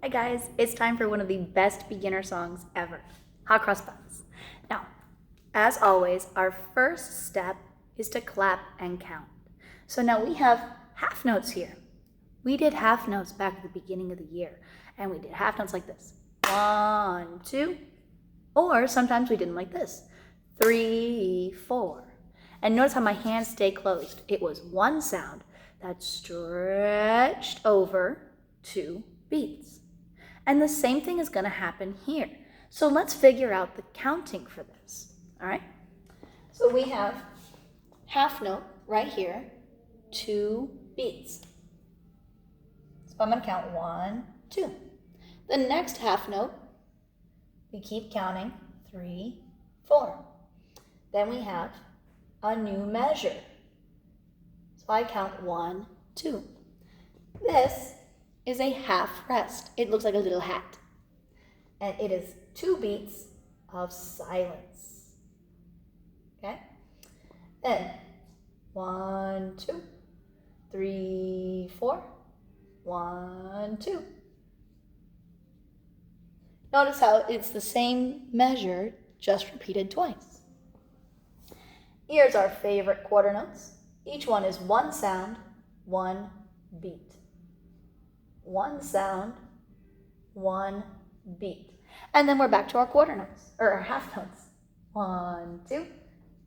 Hi guys, it's time for one of the best beginner songs ever, Hot Cross Buns. Now, as always, our first step is to clap and count. So now we have half notes here. We did half notes back at the beginning of the year, and we did half notes like this. 1, 2, or sometimes we did them like this. 3, 4. And notice how my hands stay closed. It was one sound that stretched over 2 beats. And the same thing is going to happen here. So let's figure out the counting for this. All right? So we have half note right here, 2 beats. So I'm going to count 1, 2. The next half note, we keep counting 3, 4. Then we have a new measure. So I count 1, 2. This is a half rest. It looks like a little hat. And it is 2 beats of silence. Okay? Then 1, 2, 3, 4. 1, 2. Notice how it's the same measure, just repeated twice. Here's our favorite quarter notes. Each one is 1 sound, 1 beat. 1 sound, 1 beat. And then we're back to our quarter notes, or our half notes. 1, 2,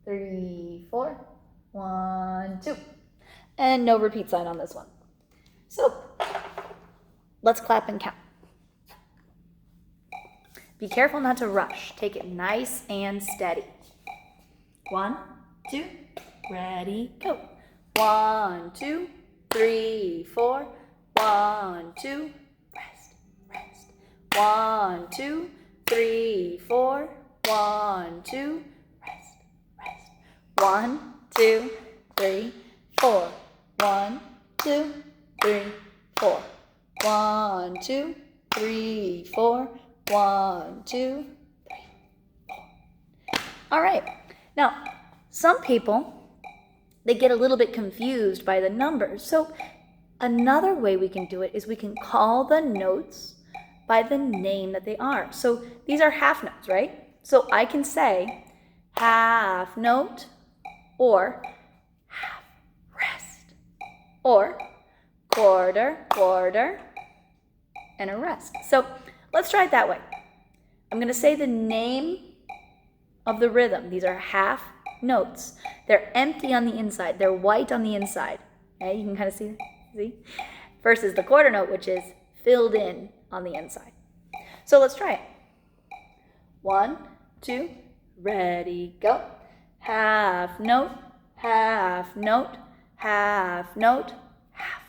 3, 4, 1, 2. And no repeat sign on this one. So, let's clap and count. Be careful not to rush. Take it nice and steady. 1, 2, ready, go. 1, 2, 3, 4. 1, 2, rest, rest. 1, 2, 3, 4. 1, 2, rest, rest. 1, 2, 3, 4. 1, 2, 3, 4. 1, 2, 3, 4. 1, 2, 3, 4. All right. Now, some people, they get a little bit confused by the numbers. So another way we can do it is we can call the notes by the name that they are. So these are half notes, right? So I can say half note or half rest or quarter, quarter, and a rest. So let's try it that way. I'm going to say the name of the rhythm. These are half notes. They're empty on the inside. They're white on the inside. Okay, you can kind of see. Versus the quarter note, which is filled in on the inside. So let's try it. 1, 2, ready, go. Half note, half note, half note, half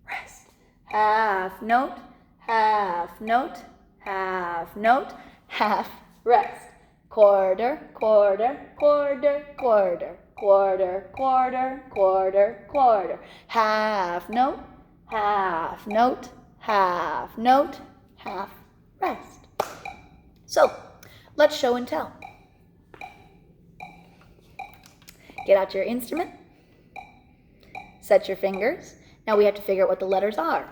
rest. Half note, half note, half note, half rest. Quarter, quarter, quarter, quarter. Quarter, quarter, quarter, quarter. Half note, half note, half note, half rest. So, let's show and tell. Get out your instrument. Set your fingers. Now we have to figure out what the letters are.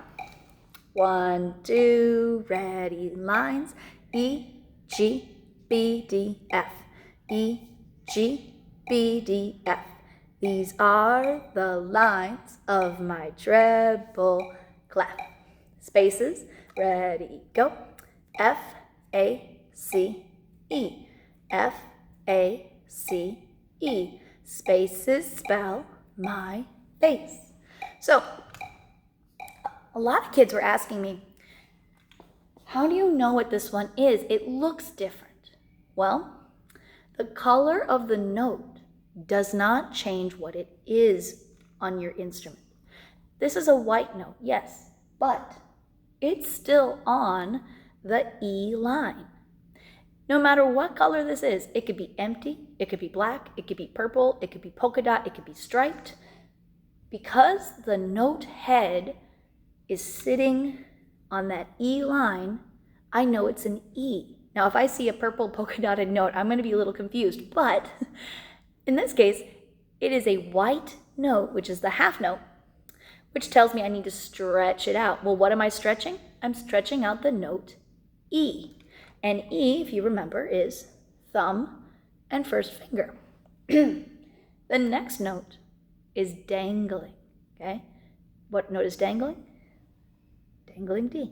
1, 2, ready, lines. E, G, B, D, F. E, G, B, D, F. These are the lines of my treble clef. Spaces, ready, go. F, A, C, E. F, A, C, E. Spaces spell my bass. So, a lot of kids were asking me, how do you know what this one is? It looks different. Well, the color of the note does not change what it is on your instrument. This is a white note, yes, but it's still on the E line. No matter what color this is, it could be empty, it could be black, it could be purple, it could be polka dot, it could be striped. Because the note head is sitting on that E line, I know it's an E. Now, if I see a purple polka dotted note, I'm going to be a little confused, but in this case, it is a white note, which is the half note, which tells me I need to stretch it out. Well, what am I stretching? I'm stretching out the note E. And E, if you remember, is thumb and first finger. The next note is dangling, okay? What note is dangling? Dangling D.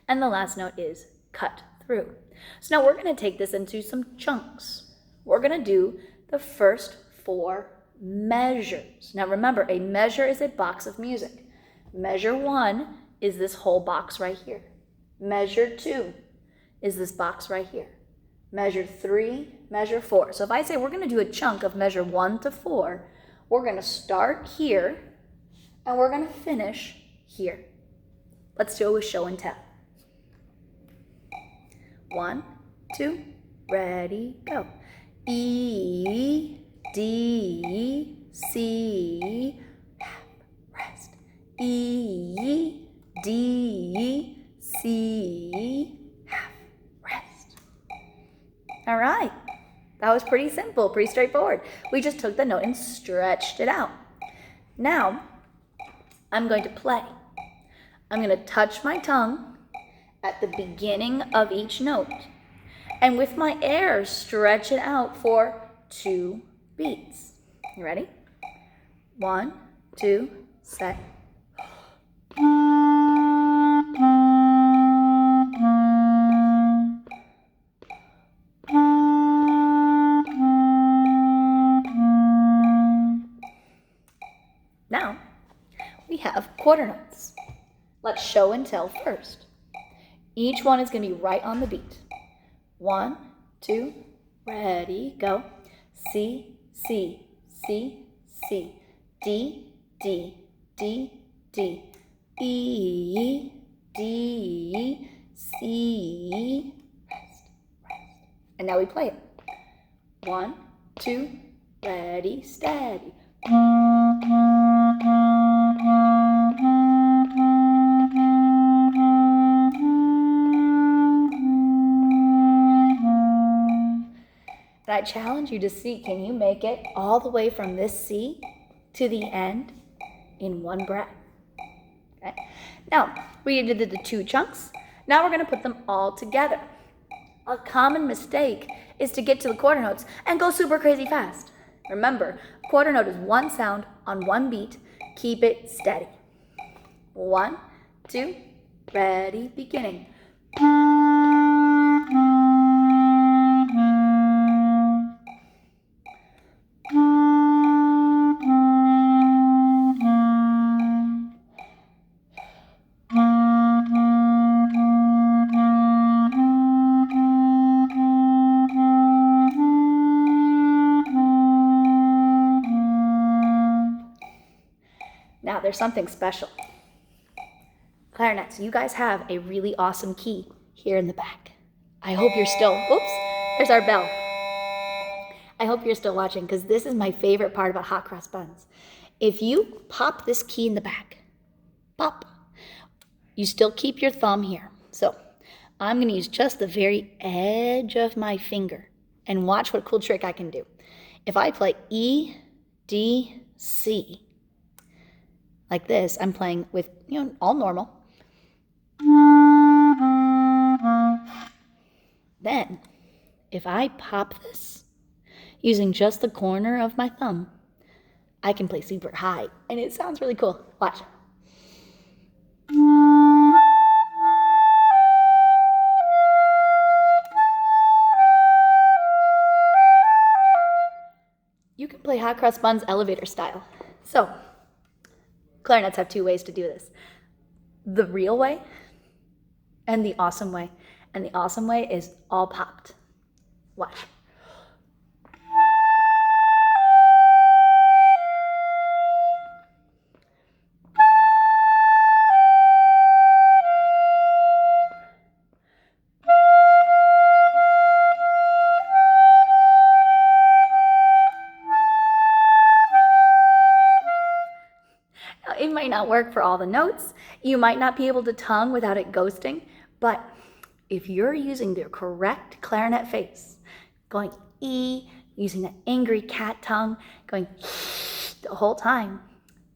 And the last note is cut through. So now we're going to take this into some chunks. We're going to do the first 4 measures. Now remember, a measure is a box of music. Measure 1 is this whole box right here. Measure 2 is this box right here. Measure 3, measure 4. So if I say we're going to do a chunk of measure 1 to 4, we're going to start here and we're going to finish here. Let's do it with show and tell. 1, 2, ready, go. E, D, C, rest. E, D, C, rest. All right. That was pretty simple, pretty straightforward. We just took the note and stretched it out. Now, I'm going to play. I'm going to touch my tongue at the beginning of each note. And with my air, stretch it out for 2 beats. You ready? 1, 2, set. Now, we have quarter notes. Let's show and tell first. Each one is going to be right on the beat. 1, 2, ready, go. C, C, C, C. D, D, D, D. E, D, C. Rest, rest. And now we play it. 1, 2, ready, steady. And I challenge you to see, can you make it all the way from this C to the end in one breath? Okay. Now, we did the 2 chunks. Now we're going to put them all together. A common mistake is to get to the quarter notes and go super crazy fast. Remember, quarter note is 1 sound on 1 beat. Keep it steady. 1, 2, ready, beginning. Now, there's something special. Clarinets, you guys have a really awesome key here in the back. I hope you're still, oops, there's our bell. I hope you're still watching because this is my favorite part about hot cross buns. If you pop this key in the back, pop, you still keep your thumb here. So I'm going to use just the very edge of my finger and watch what cool trick I can do. If I play E, D, C, like this, I'm playing with, all normal. Then, if I pop this using just the corner of my thumb, I can play super high, and it sounds really cool. Watch. You can play hot cross buns elevator style. So, clarinets have 2 ways to do this. The real way and the awesome way. And the awesome way is all popped. Watch. It might not work for all the notes. You might not be able to tongue without it ghosting, but if you're using the correct clarinet face, going E, using that angry cat tongue, going the whole time,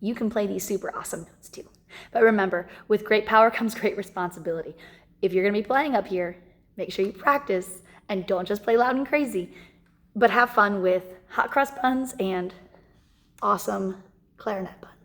you can play these super awesome notes too. But remember, with great power comes great responsibility. If you're going to be playing up here, make sure you practice and don't just play loud and crazy, but have fun with hot cross buns and awesome clarinet buns.